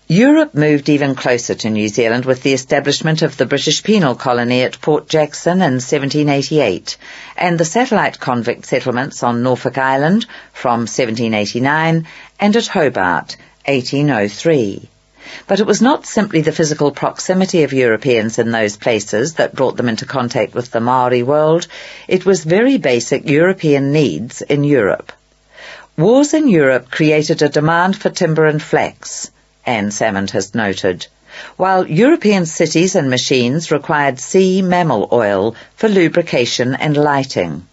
Europe moved even closer to New Zealand with the establishment of the British penal colony at Port Jackson in 1788 and the satellite convict settlements on Norfolk Island from 1789 and at Hobart, 1803. But it was not simply the physical proximity of Europeans in those places that brought them into contact with the Maori world. It was very basic European needs in Europe. Wars in Europe created a demand for timber and flax, Anne Salmond has noted, while European cities and machines required sea mammal oil for lubrication and lighting.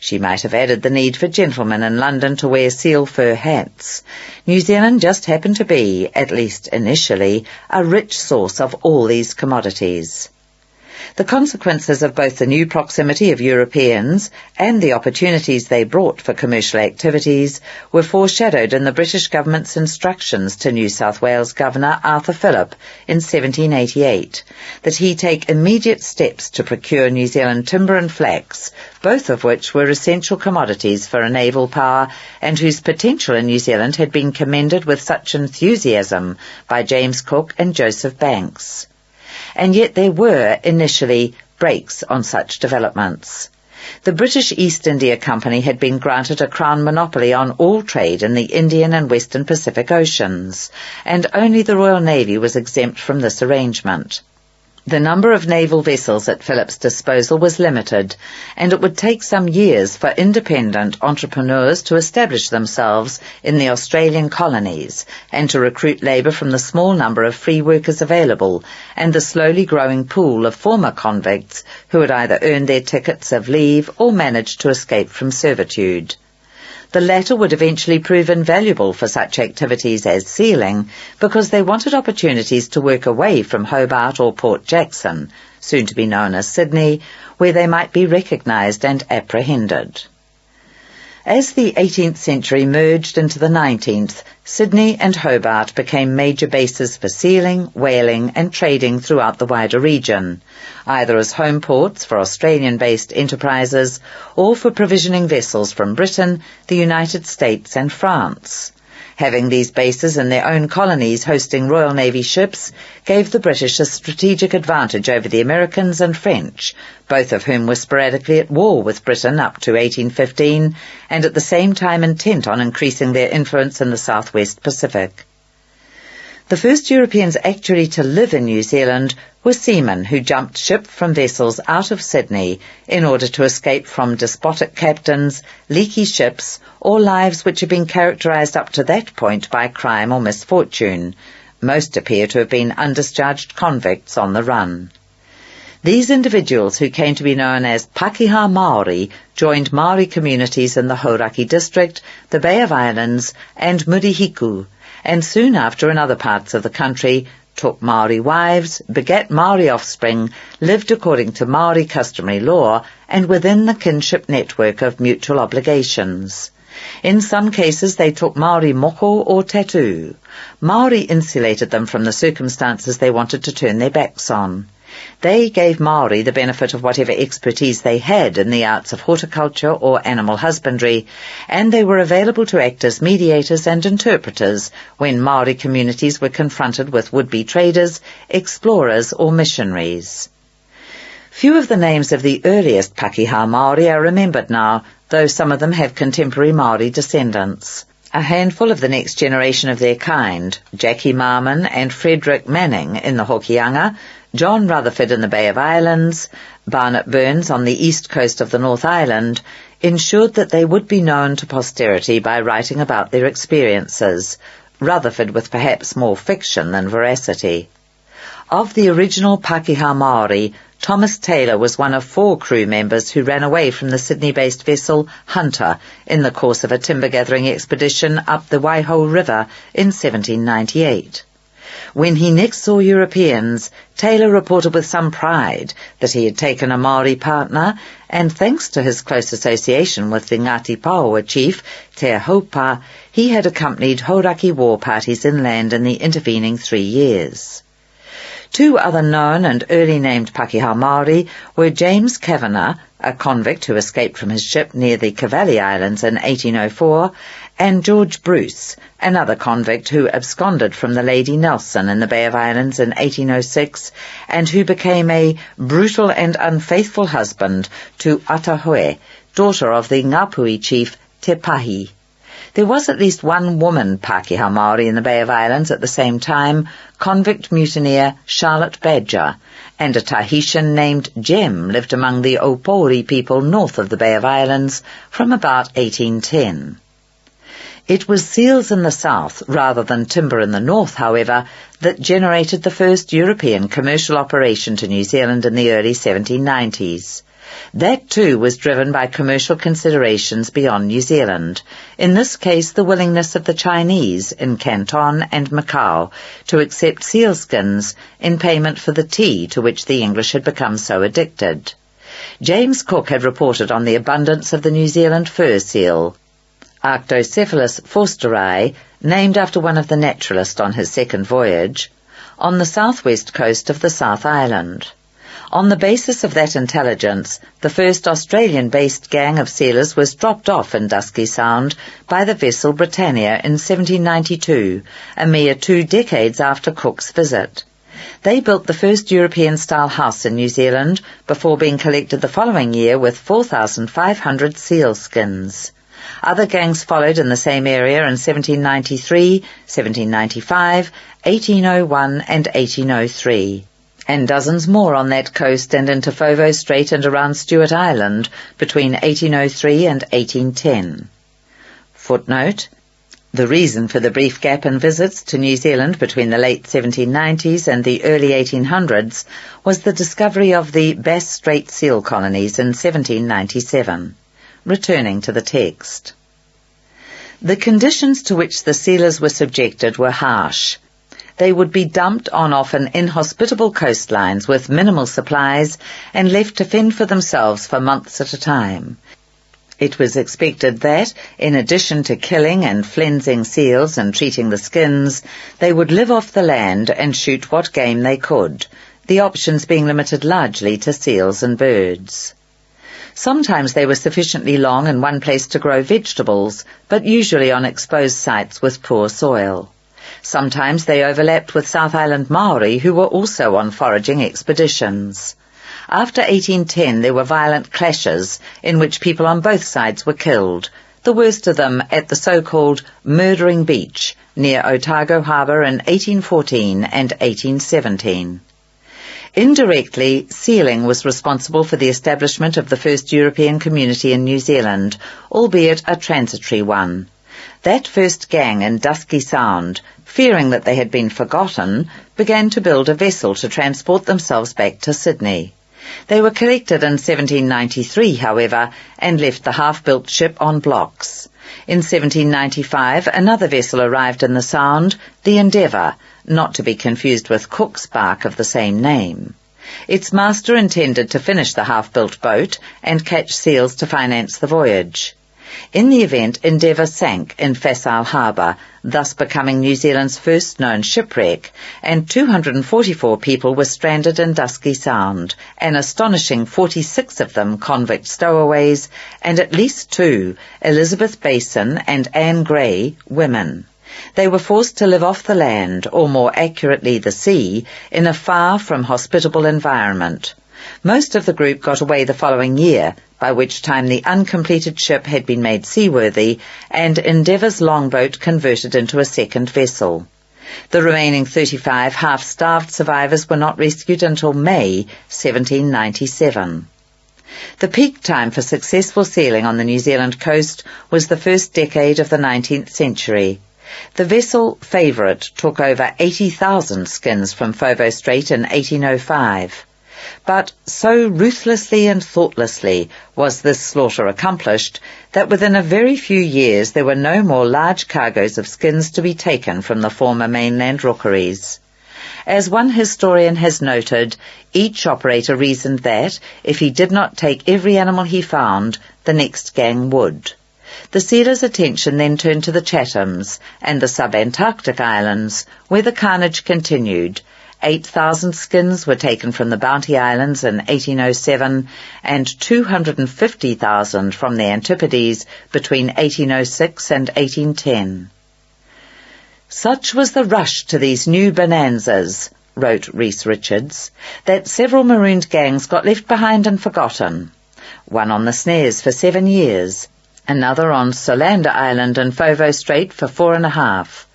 She might have added the need for gentlemen in London to wear seal fur hats. New Zealand just happened to be, at least initially, a rich source of all these commodities. The consequences of both the new proximity of Europeans and the opportunities they brought for commercial activities were foreshadowed in the British government's instructions to New South Wales Governor Arthur Phillip in 1788 that he take immediate steps to procure New Zealand timber and flax, both of which were essential commodities for a naval power and whose potential in New Zealand had been commended with such enthusiasm by James Cook and Joseph Banks. And yet there were, initially, brakes on such developments. The British East India Company had been granted a crown monopoly on all trade in the Indian and Western Pacific Oceans, and only the Royal Navy was exempt from this arrangement. The number of naval vessels at Phillip's disposal was limited, and it would take some years for independent entrepreneurs to establish themselves in the Australian colonies and to recruit labour from the small number of free workers available and the slowly growing pool of former convicts who had either earned their tickets of leave or managed to escape from servitude. The latter would eventually prove invaluable for such activities as sealing because they wanted opportunities to work away from Hobart or Port Jackson, soon to be known as Sydney, where they might be recognised and apprehended. As the 18th century merged into the 19th, Sydney and Hobart became major bases for sealing, whaling and trading throughout the wider region, either as home ports for Australian-based enterprises or for provisioning vessels from Britain, the United States and France. Having these bases in their own colonies hosting Royal Navy ships gave the British a strategic advantage over the Americans and French, both of whom were sporadically at war with Britain up to 1815 and at the same time intent on increasing their influence in the Southwest Pacific. The first Europeans actually to live in New Zealand were seamen who jumped ship from vessels out of Sydney in order to escape from despotic captains, leaky ships, or lives which had been characterised up to that point by crime or misfortune. Most appear to have been undischarged convicts on the run. These individuals, who came to be known as Pakeha Maori, joined Maori communities in the Hauraki district, the Bay of Islands, and Murihiku, and soon after in other parts of the country took Maori wives, begat Maori offspring, lived according to Maori customary law, and within the kinship network of mutual obligations. In some cases they took Maori moko or tattoo. Maori insulated them from the circumstances they wanted to turn their backs on. They gave Maori the benefit of whatever expertise they had in the arts of horticulture or animal husbandry, and they were available to act as mediators and interpreters when Maori communities were confronted with would-be traders, explorers or missionaries. Few of the names of the earliest Pakeha Maori are remembered now, though some of them have contemporary Maori descendants. A handful of the next generation of their kind, Jackie Marmon and Frederick Manning in the Hokianga, John Rutherford in the Bay of Islands, Barnett Burns on the east coast of the North Island, ensured that they would be known to posterity by writing about their experiences, Rutherford with perhaps more fiction than veracity. Of the original Pakeha Maori, Thomas Taylor was one of 4 crew members who ran away from the Sydney-based vessel Hunter in the course of a timber-gathering expedition up the Waiho River in 1798. When he next saw Europeans, Taylor reported with some pride that he had taken a Maori partner, and thanks to his close association with the Ngāti Paoa chief, Te Haupa, he had accompanied Hauraki war parties inland in the intervening 3 years. 2 other known and early named Pakeha Maori were James Kavanagh, a convict who escaped from his ship near the Cavalli Islands in 1804, and George Bruce, another convict who absconded from the Lady Nelson in the Bay of Islands in 1806 and who became a brutal and unfaithful husband to Atahoe, daughter of the Ngāpuhi chief Te Pahi. There was at least one woman Pakeha Maori in the Bay of Islands at the same time, convict mutineer Charlotte Badger, and a Tahitian named Jem lived among the Opori people north of the Bay of Islands from about 1810. It was seals in the south, rather than timber in the north, however, that generated the first European commercial operation to New Zealand in the early 1790s. That, too, was driven by commercial considerations beyond New Zealand, in this case the willingness of the Chinese in Canton and Macau to accept sealskins in payment for the tea to which the English had become so addicted. James Cook had reported on the abundance of the New Zealand fur seal, Arctocephalus forsteri, named after one of the naturalists on his second voyage, on the southwest coast of the South Island. On the basis of that intelligence, the first Australian-based gang of sealers was dropped off in Dusky Sound by the vessel Britannia in 1792, a mere 2 decades after Cook's visit. They built the first European-style house in New Zealand before being collected the following year with 4,500 seal skins. Other gangs followed in the same area in 1793, 1795, 1801 and 1803. And dozens more on that coast and into Foveaux Strait and around Stewart Island between 1803 and 1810. Footnote: the reason for the brief gap in visits to New Zealand between the late 1790s and the early 1800s was the discovery of the Bass Strait seal colonies in 1797. Returning to the text. The conditions to which the sealers were subjected were harsh. They would be dumped on often inhospitable coastlines with minimal supplies and left to fend for themselves for months at a time. It was expected that, in addition to killing and flensing seals and treating the skins, they would live off the land and shoot what game they could, the options being limited largely to seals and birds. Sometimes they were sufficiently long in one place to grow vegetables, but usually on exposed sites with poor soil. Sometimes they overlapped with South Island Maori who were also on foraging expeditions. After 1810 there were violent clashes in which people on both sides were killed, the worst of them at the so-called Murdering Beach near Otago Harbour in 1814 and 1817. Indirectly, sealing was responsible for the establishment of the first European community in New Zealand, albeit a transitory one. That first gang in Dusky Sound, fearing that they had been forgotten, began to build a vessel to transport themselves back to Sydney. They were collected in 1793, however, and left the half-built ship on blocks. In 1795, another vessel arrived in the Sound, the Endeavour, not to be confused with Cook's bark of the same name. Its master intended to finish the half-built boat and catch seals to finance the voyage. In the event, Endeavour sank in Facile Harbour, thus becoming New Zealand's first known shipwreck, and 244 people were stranded in Dusky Sound, an astonishing 46 of them convict stowaways, and at least 2, Elizabeth Basin and Anne Gray, women. They were forced to live off the land, or more accurately the sea, in a far from hospitable environment. Most of the group got away the following year, by which time the uncompleted ship had been made seaworthy and Endeavour's longboat converted into a second vessel. The remaining 35 half-starved survivors were not rescued until May 1797. The peak time for successful sealing on the New Zealand coast was the first decade of the 19th century. The vessel Favourite took over 80,000 skins from Foveaux Strait in 1805. But so ruthlessly and thoughtlessly was this slaughter accomplished that within a very few years there were no more large cargoes of skins to be taken from the former mainland rookeries. As one historian has noted, each operator reasoned that, if he did not take every animal he found, the next gang would. The sealers' attention then turned to the Chathams and the sub-Antarctic islands, where the carnage continued, 8,000 skins were taken from the Bounty Islands in 1807 and 250,000 from the Antipodes between 1806 and 1810. Such was the rush to these new bonanzas, wrote Rhys Richards, that several marooned gangs got left behind and forgotten. One on the snares for 7 years, another on Solander Island and Fovo Strait for 4.5.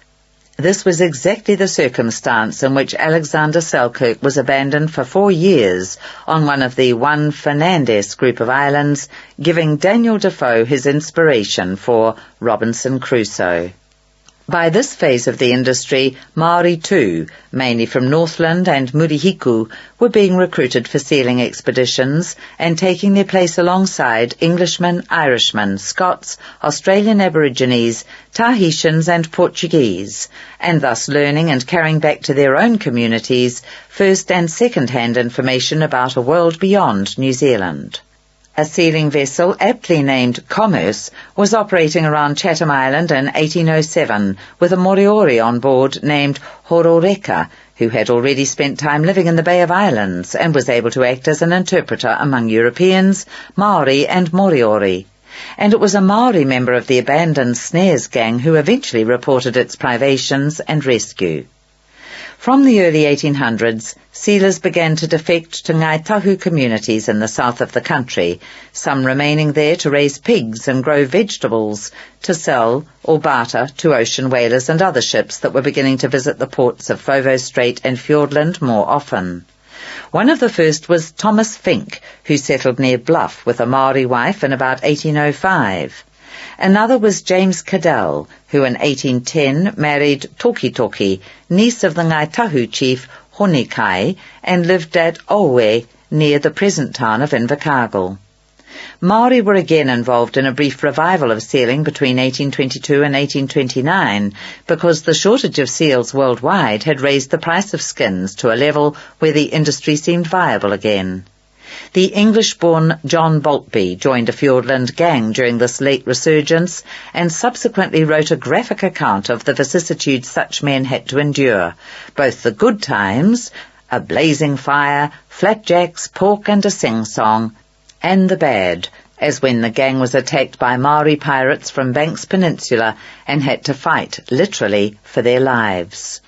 This was exactly the circumstance in which Alexander Selkirk was abandoned for 4 years on one of the Juan Fernandez group of islands, giving Daniel Defoe his inspiration for Robinson Crusoe. By this phase of the industry, Maori too, mainly from Northland and Murihiku, were being recruited for sealing expeditions and taking their place alongside Englishmen, Irishmen, Scots, Australian Aborigines, Tahitians and Portuguese, and thus learning and carrying back to their own communities first and second-hand information about a world beyond New Zealand. A sealing vessel, aptly named Commerce, was operating around Chatham Island in 1807 with a Moriori on board named Hororeka, who had already spent time living in the Bay of Islands and was able to act as an interpreter among Europeans, Maori and Moriori. And it was a Maori member of the abandoned snares gang who eventually reported its privations and rescue. From the early 1800s, sealers began to defect to Ngāi Tahu communities in the south of the country, some remaining there to raise pigs and grow vegetables, to sell or barter to ocean whalers and other ships that were beginning to visit the ports of Fovo Strait and Fiordland more often. One of the first was Thomas Fink, who settled near Bluff with a Maori wife in about 1805. Another was James Cadell, who in 1810 married Toki Toki, niece of the Ngāi Tahu chief Honikai, and lived at Owe, near the present town of Invercargill. Maori were again involved in a brief revival of sealing between 1822 and 1829, because the shortage of seals worldwide had raised the price of skins to a level where the industry seemed viable again. The English-born John Boltby joined a Fiordland gang during this late resurgence and subsequently wrote a graphic account of the vicissitudes such men had to endure, both the good times, a blazing fire, flapjacks, pork and a sing-song, and the bad, as when the gang was attacked by Maori pirates from Banks Peninsula and had to fight, literally, for their lives.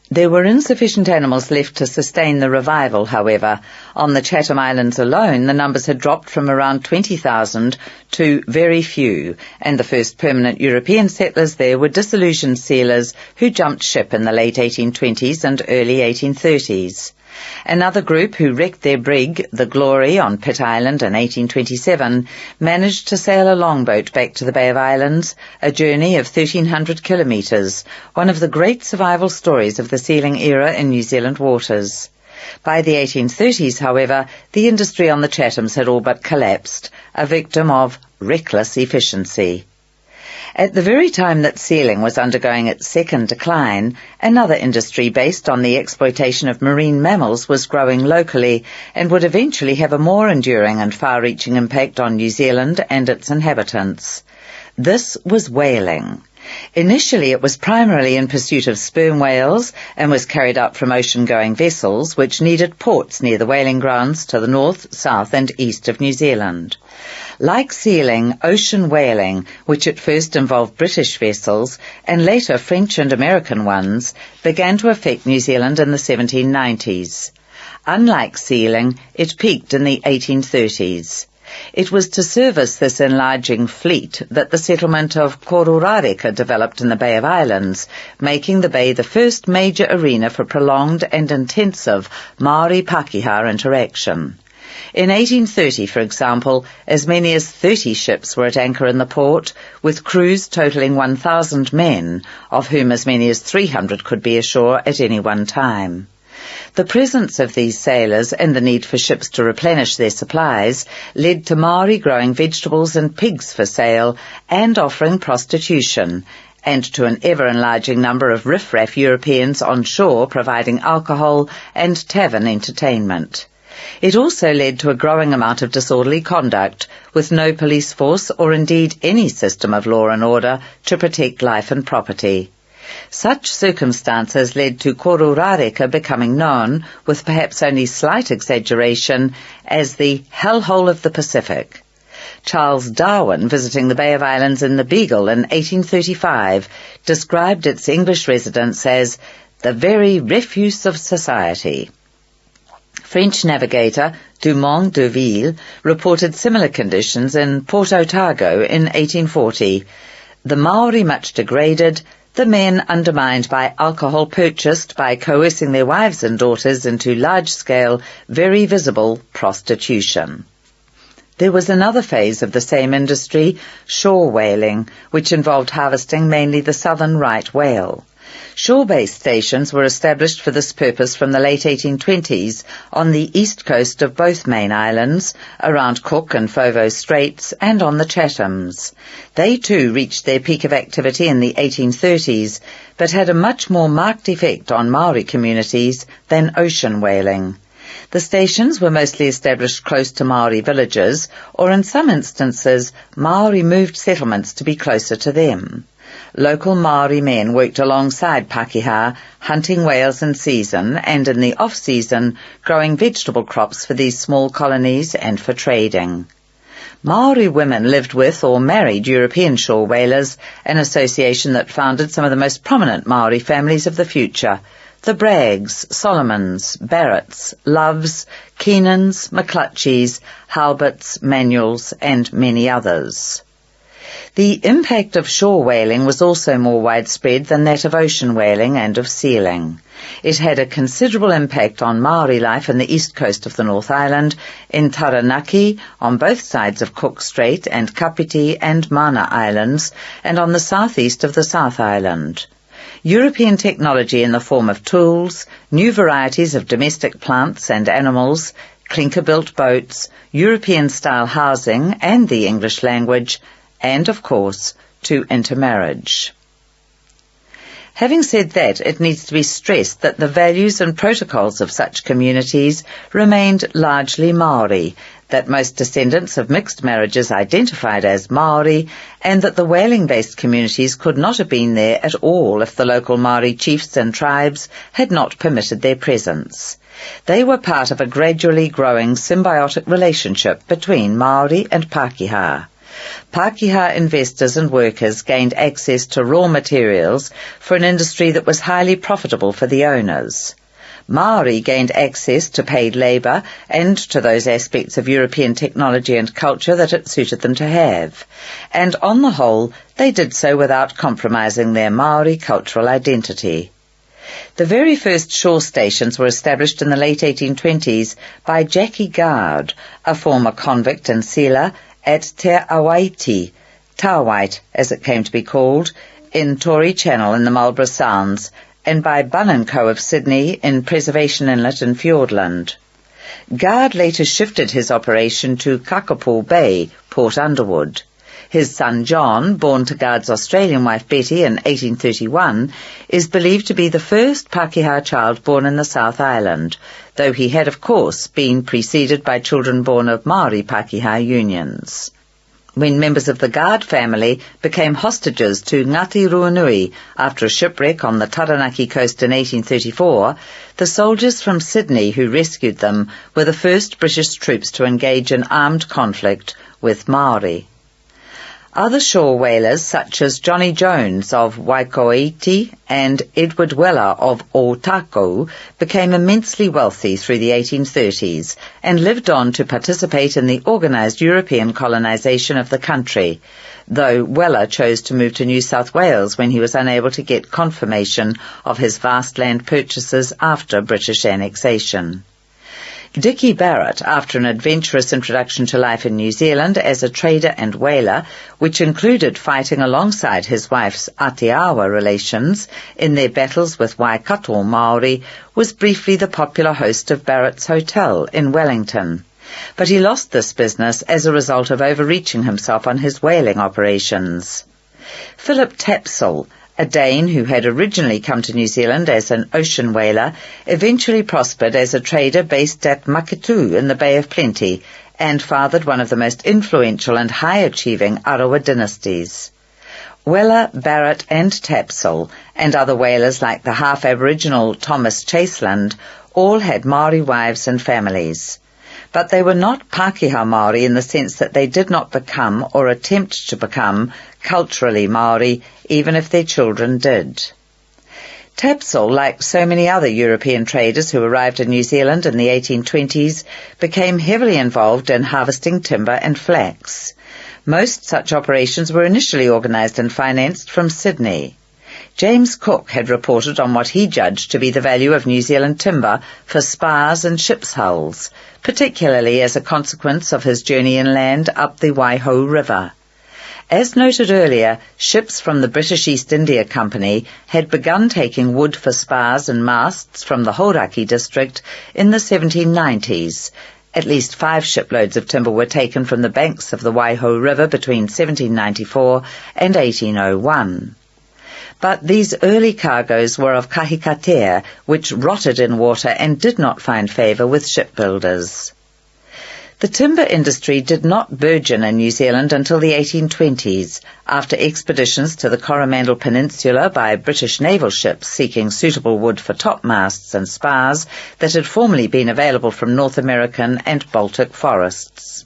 There were insufficient animals left to sustain the revival, however. On the Chatham Islands alone, the numbers had dropped from around 20,000 to very few, and the first permanent European settlers there were disillusioned sealers who jumped ship in the late 1820s and early 1830s. Another group who wrecked their brig, the Glory, on Pitt Island in 1827, managed to sail a longboat back to the Bay of Islands, a journey of 1,300 kilometres, one of the great survival stories of the sealing era in New Zealand waters. By the 1830s, however, the industry on the Chathams had all but collapsed, a victim of reckless efficiency. At the very time that sealing was undergoing its second decline, another industry based on the exploitation of marine mammals was growing locally and would eventually have a more enduring and far-reaching impact on New Zealand and its inhabitants. This was whaling. Initially it was primarily in pursuit of sperm whales and was carried out from ocean-going vessels which needed ports near the whaling grounds to the north, south and east of New Zealand. Like sealing, ocean whaling, which at first involved British vessels and later French and American ones, began to affect New Zealand in the 1790s. Unlike sealing, it peaked in the 1830s. It was to service this enlarging fleet that the settlement of Kororareka developed in the Bay of Islands, making the bay the first major arena for prolonged and intensive Maori-Pakeha interaction. In 1830, for example, as many as 30 ships were at anchor in the port, with crews totaling 1,000 men, of whom as many as 300 could be ashore at any one time. The presence of these sailors and the need for ships to replenish their supplies led to Maori growing vegetables and pigs for sale and offering prostitution, and to an ever-enlarging number of riff-raff Europeans on shore providing alcohol and tavern entertainment. It also led to a growing amount of disorderly conduct, with no police force or indeed any system of law and order to protect life and property. Such circumstances led to Kororareka becoming known, with perhaps only slight exaggeration, as the hellhole of the Pacific. Charles Darwin, visiting the Bay of Islands in the Beagle in 1835, described its English residents as the very refuse of society. French navigator Dumont d'Urville reported similar conditions in Port Otago in 1840. The Maori much degraded, the men undermined by alcohol purchased by coercing their wives and daughters into large-scale, very visible prostitution. There was another phase of the same industry, shore whaling, which involved harvesting mainly the southern right whale. Shore-based stations were established for this purpose from the late 1820s on the east coast of both main islands, around Cook and Foveaux Straits, and on the Chathams. They too reached their peak of activity in the 1830s, but had a much more marked effect on Maori communities than ocean whaling. The stations were mostly established close to Maori villages, or in some instances, Maori moved settlements to be closer to them. Local Maori men worked alongside Pakeha, hunting whales in season and in the off-season growing vegetable crops for these small colonies and for trading. Maori women lived with or married European shore whalers, an association that founded some of the most prominent Maori families of the future: the Braggs, Solomons, Barretts, Loves, Keenans, McClutchies, Halberts, Manuels, and many others. The impact of shore whaling was also more widespread than that of ocean whaling and of sealing. It had a considerable impact on Maori life in the east coast of the North Island, in Taranaki, on both sides of Cook Strait, and Kapiti and Mana Islands, and on the southeast of the South Island. European technology in the form of tools, new varieties of domestic plants and animals, clinker-built boats, European-style housing, and the English language, and, of course, to intermarriage. Having said that, it needs to be stressed that the values and protocols of such communities remained largely Maori, that most descendants of mixed marriages identified as Maori, and that the whaling-based communities could not have been there at all if the local Maori chiefs and tribes had not permitted their presence. They were part of a gradually growing symbiotic relationship between Maori and Pakeha. Pakeha investors and workers gained access to raw materials for an industry that was highly profitable for the owners. Maori gained access to paid labour and to those aspects of European technology and culture that it suited them to have, and on the whole they did so without compromising their Maori cultural identity. The very first shore stations were established in the late 1820s by Jackie Gard, a former convict and sealer, at Te Awaiti, Tawhite as it came to be called, in Tory Channel in the Marlborough Sounds, and by Bunn & Co. of Sydney in Preservation Inlet in Fiordland. Gard later shifted his operation to Kakapo Bay, Port Underwood. His son John, born to Gard's Australian wife Betty in 1831, is believed to be the first Pakeha child born in the South Island, though he had of course been preceded by children born of Maori-Pakeha unions. When members of the Gard family became hostages to Ngati Ruanui after a shipwreck on the Taranaki coast in 1834, the soldiers from Sydney who rescued them were the first British troops to engage in armed conflict with Maori. Other shore whalers, such as Johnny Jones of Waikoiti and Edward Weller of Otako, became immensely wealthy through the 1830s and lived on to participate in the organised European colonisation of the country, though Weller chose to move to New South Wales when he was unable to get confirmation of his vast land purchases after British annexation. Dickie Barrett, after an adventurous introduction to life in New Zealand as a trader and whaler, which included fighting alongside his wife's Atiawa relations in their battles with Waikato Maori, was briefly the popular host of Barrett's Hotel in Wellington. But he lost this business as a result of overreaching himself on his whaling operations. Philip Tapsell, a Dane who had originally come to New Zealand as an ocean whaler, eventually prospered as a trader based at Maketu in the Bay of Plenty, and fathered one of the most influential and high-achieving Arawa dynasties. Weller, Barrett and Tapsell, and other whalers like the half-Aboriginal Thomas Chaseland, all had Maori wives and families. But they were not Pakeha Maori in the sense that they did not become or attempt to become culturally Maori, even if their children did. Tapsell, like so many other European traders who arrived in New Zealand in the 1820s, became heavily involved in harvesting timber and flax. Most such operations were initially organised and financed from Sydney. James Cook had reported on what he judged to be the value of New Zealand timber for spars and ships' hulls, particularly as a consequence of his journey inland up the Waiho River. As noted earlier, ships from the British East India Company had begun taking wood for spars and masts from the Hauraki district in the 1790s. At least 5 shiploads of timber were taken from the banks of the Waiho River between 1794 and 1801. But these early cargoes were of kahikatea, which rotted in water and did not find favour with shipbuilders. The timber industry did not burgeon in New Zealand until the 1820s, after expeditions to the Coromandel Peninsula by British naval ships seeking suitable wood for topmasts and spars that had formerly been available from North American and Baltic forests.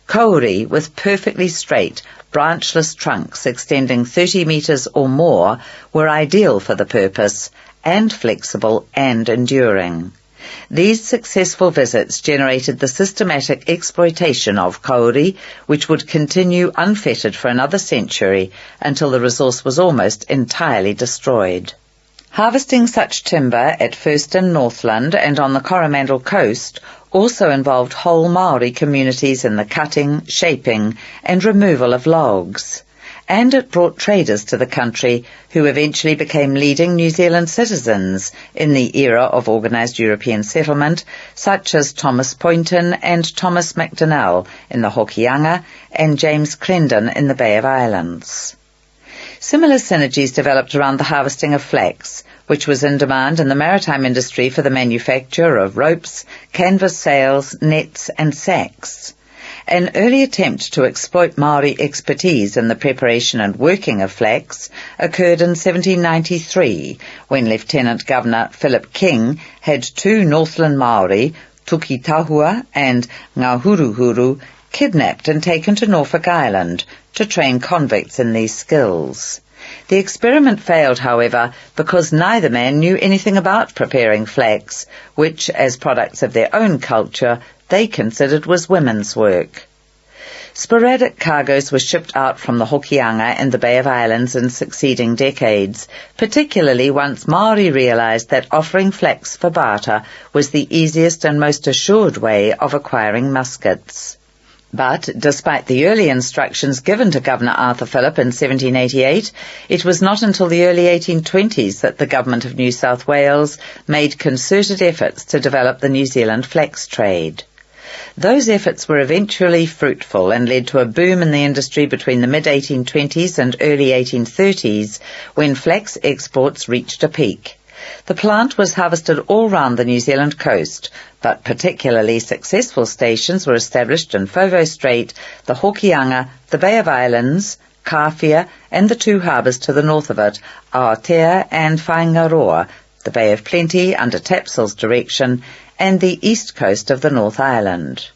Kauri, with perfectly straight, branchless trunks extending 30 metres or more, were ideal for the purpose, and flexible and enduring. These successful visits generated the systematic exploitation of kauri, which would continue unfettered for another century until the resource was almost entirely destroyed. Harvesting such timber at first in Northland and on the Coromandel coast also involved whole Maori communities in the cutting, shaping and removal of logs. And it brought traders to the country who eventually became leading New Zealand citizens in the era of organised European settlement, such as Thomas Poynton and Thomas MacDonnell in the Hokianga and James Clendon in the Bay of Islands. Similar synergies developed around the harvesting of flax, which was in demand in the maritime industry for the manufacture of ropes, canvas sails, nets and sacks. An early attempt to exploit Maori expertise in the preparation and working of flax occurred in 1793, when Lieutenant Governor Philip King had 2 Northland Maori, Tukitahua and Ngahuruhuru, kidnapped and taken to Norfolk Island to train convicts in these skills. The experiment failed, however, because neither man knew anything about preparing flax, which, as products of their own culture, they considered was women's work. Sporadic cargoes were shipped out from the Hokianga and the Bay of Islands in succeeding decades, particularly once Maori realized that offering flax for barter was the easiest and most assured way of acquiring muskets. But, despite the early instructions given to Governor Arthur Phillip in 1788, it was not until the early 1820s that the Government of New South Wales made concerted efforts to develop the New Zealand flax trade. Those efforts were eventually fruitful and led to a boom in the industry between the mid-1820s and early 1830s, when flax exports reached a peak. The plant was harvested all round the New Zealand coast, but particularly successful stations were established in Foveaux Strait, the Hokianga, the Bay of Islands, Kawhia, and the 2 harbours to the north of it, Aotea and Whaingaroa, the Bay of Plenty under Tapsell's direction, and the east coast of the North Island.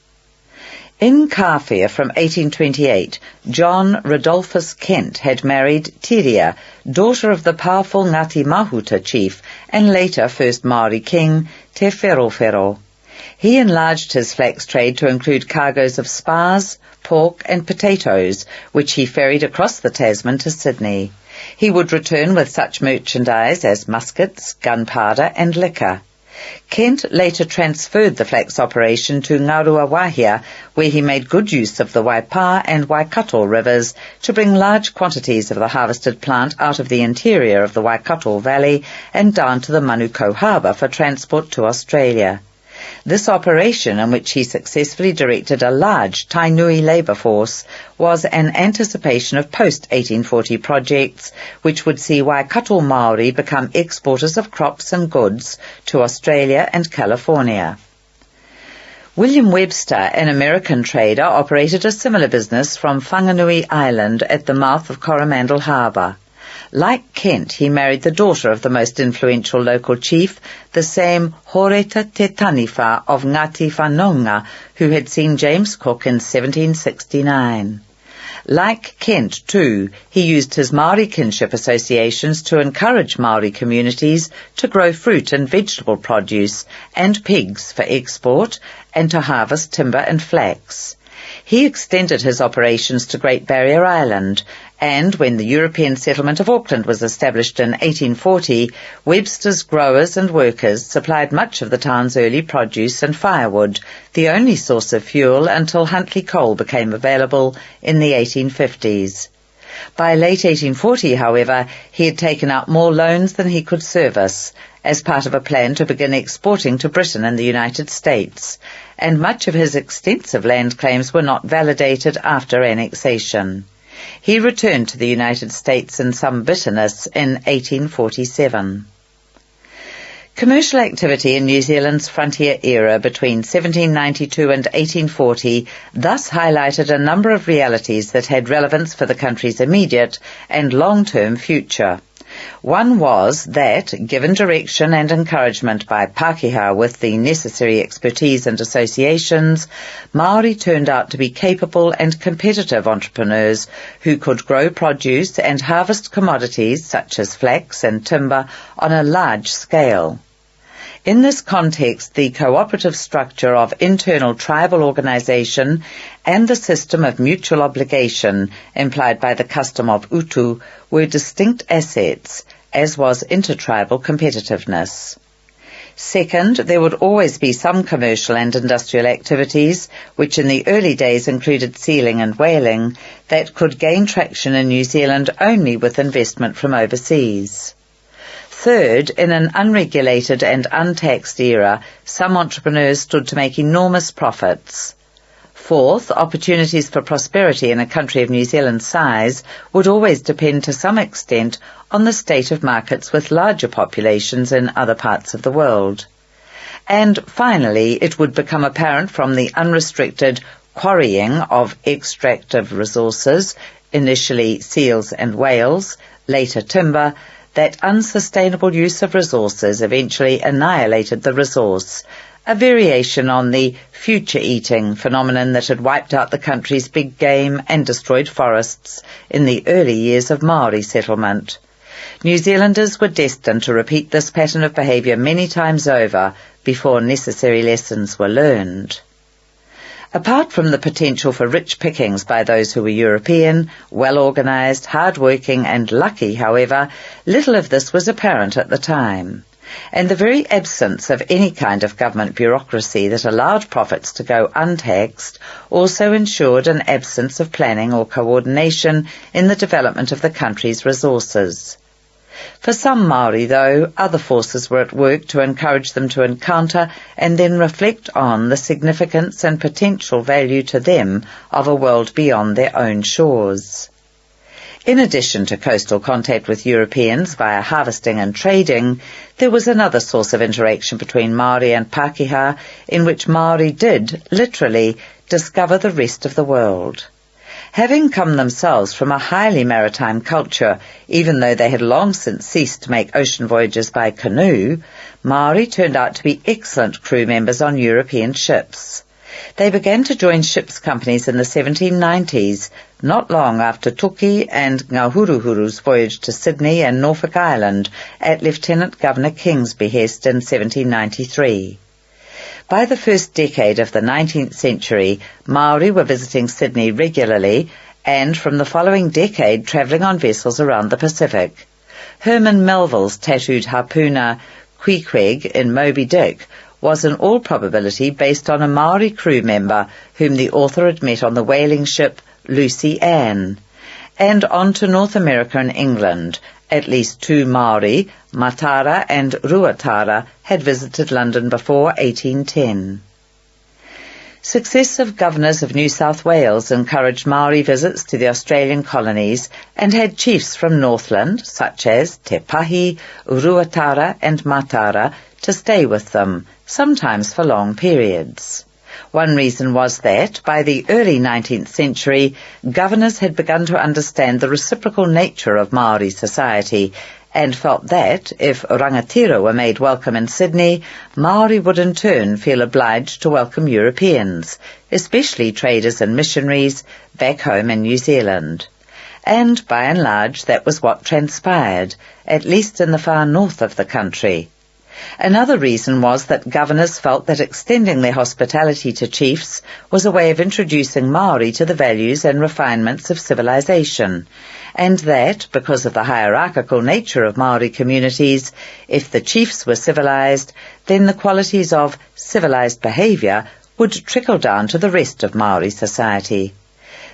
In Kawhia from 1828, John Rodolphus Kent had married Tiria, daughter of the powerful Ngati Mahuta chief and later first Maori king, Te Wherowhero. He enlarged his flax trade to include cargoes of spars, pork and potatoes, which he ferried across the Tasman to Sydney. He would return with such merchandise as muskets, gunpowder and liquor. Kent later transferred the flax operation to Ngaruawahia, where he made good use of the Waipa and Waikato rivers to bring large quantities of the harvested plant out of the interior of the Waikato Valley and down to the Manukau harbour for transport to Australia. This operation, in which he successfully directed a large Tainui labour force, was an anticipation of post-1840 projects which would see Waikato Maori become exporters of crops and goods to Australia and California. William Webster, an American trader, operated a similar business from Whanganui Island at the mouth of Coromandel Harbour. Like Kent, he married the daughter of the most influential local chief, the same Horeta Te Taniwha of Ngati Whanonga, who had seen James Cook in 1769. Like Kent, too, he used his Maori kinship associations to encourage Maori communities to grow fruit and vegetable produce and pigs for export and to harvest timber and flax. He extended his operations to Great Barrier Island, and when the European settlement of Auckland was established in 1840, Webster's growers and workers supplied much of the town's early produce and firewood, the only source of fuel until Huntly coal became available in the 1850s. By late 1840, however, he had taken out more loans than he could service, as part of a plan to begin exporting to Britain and the United States, and much of his extensive land claims were not validated after annexation. He returned to the United States in some bitterness in 1847. Commercial activity in New Zealand's frontier era between 1792 and 1840 thus highlighted a number of realities that had relevance for the country's immediate and long-term future. One was that, given direction and encouragement by Pakeha with the necessary expertise and associations, Maori turned out to be capable and competitive entrepreneurs who could grow produce and harvest commodities such as flax and timber on a large scale. In this context, the cooperative structure of internal tribal organization and the system of mutual obligation implied by the custom of utu were distinct assets, as was intertribal competitiveness. Second, there would always be some commercial and industrial activities, which in the early days included sealing and whaling, that could gain traction in New Zealand only with investment from overseas. Third, in an unregulated and untaxed era, some entrepreneurs stood to make enormous profits. Fourth, opportunities for prosperity in a country of New Zealand's size would always depend to some extent on the state of markets with larger populations in other parts of the world. And finally, it would become apparent from the unrestricted quarrying of extractive resources, initially seals and whales, later timber, that unsustainable use of resources eventually annihilated the resource, a variation on the future-eating phenomenon that had wiped out the country's big game and destroyed forests in the early years of Maori settlement. New Zealanders were destined to repeat this pattern of behaviour many times over before necessary lessons were learned. Apart from the potential for rich pickings by those who were European, well-organised, hard-working and lucky, however, little of this was apparent at the time. And the very absence of any kind of government bureaucracy that allowed profits to go untaxed also ensured an absence of planning or coordination in the development of the country's resources. For some Maori, though, other forces were at work to encourage them to encounter and then reflect on the significance and potential value to them of a world beyond their own shores. In addition to coastal contact with Europeans via harvesting and trading, there was another source of interaction between Maori and Pakeha in which Maori did, literally, discover the rest of the world. Having come themselves from a highly maritime culture, even though they had long since ceased to make ocean voyages by canoe, Maori turned out to be excellent crew members on European ships. They began to join ships companies in the 1790s, not long after Tuki and Ngauhuruhuru's voyage to Sydney and Norfolk Island at Lieutenant Governor King's behest in 1793. By the first decade of the 19th century, Maori were visiting Sydney regularly and from the following decade travelling on vessels around the Pacific. Herman Melville's tattooed harpooner Queequeg in Moby Dick was in all probability based on a Maori crew member whom the author had met on the whaling ship Lucy Ann. And on to North America and England. At least two Maori, Matara and Ruatara, had visited London before 1810. Successive governors of New South Wales encouraged Maori visits to the Australian colonies and had chiefs from Northland, such as Te Pahi, Ruatara and Matara, to stay with them, sometimes for long periods. One reason was that, by the early 19th century, governors had begun to understand the reciprocal nature of Maori society and felt that, if rangatira were made welcome in Sydney, Maori would in turn feel obliged to welcome Europeans, especially traders and missionaries, back home in New Zealand. And, by and large, that was what transpired, at least in the far north of the country. Another reason was that governors felt that extending their hospitality to chiefs was a way of introducing Maori to the values and refinements of civilization, and that, because of the hierarchical nature of Maori communities, if the chiefs were civilized, then the qualities of civilized behavior would trickle down to the rest of Maori society.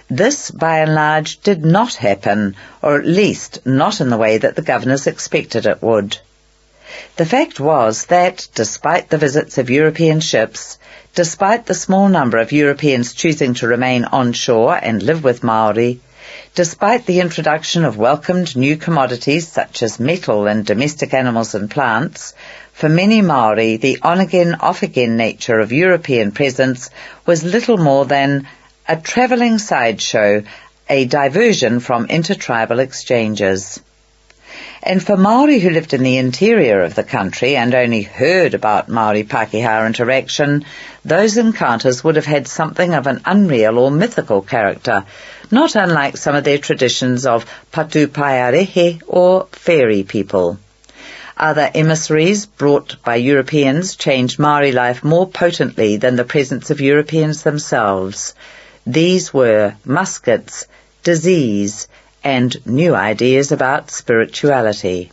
This, by and large, did not happen, or at least not in the way that the governors expected it would. The fact was that, despite the visits of European ships, despite the small number of Europeans choosing to remain on shore and live with Maori, despite the introduction of welcomed new commodities such as metal and domestic animals and plants, for many Maori the on-again, off-again nature of European presence was little more than a travelling sideshow, a diversion from intertribal exchanges. And for Maori who lived in the interior of the country and only heard about Maori-Pakeha interaction, those encounters would have had something of an unreal or mythical character, not unlike some of their traditions of patu paiarehe or fairy people. Other emissaries brought by Europeans changed Maori life more potently than the presence of Europeans themselves. These were muskets, disease, and new ideas about spirituality.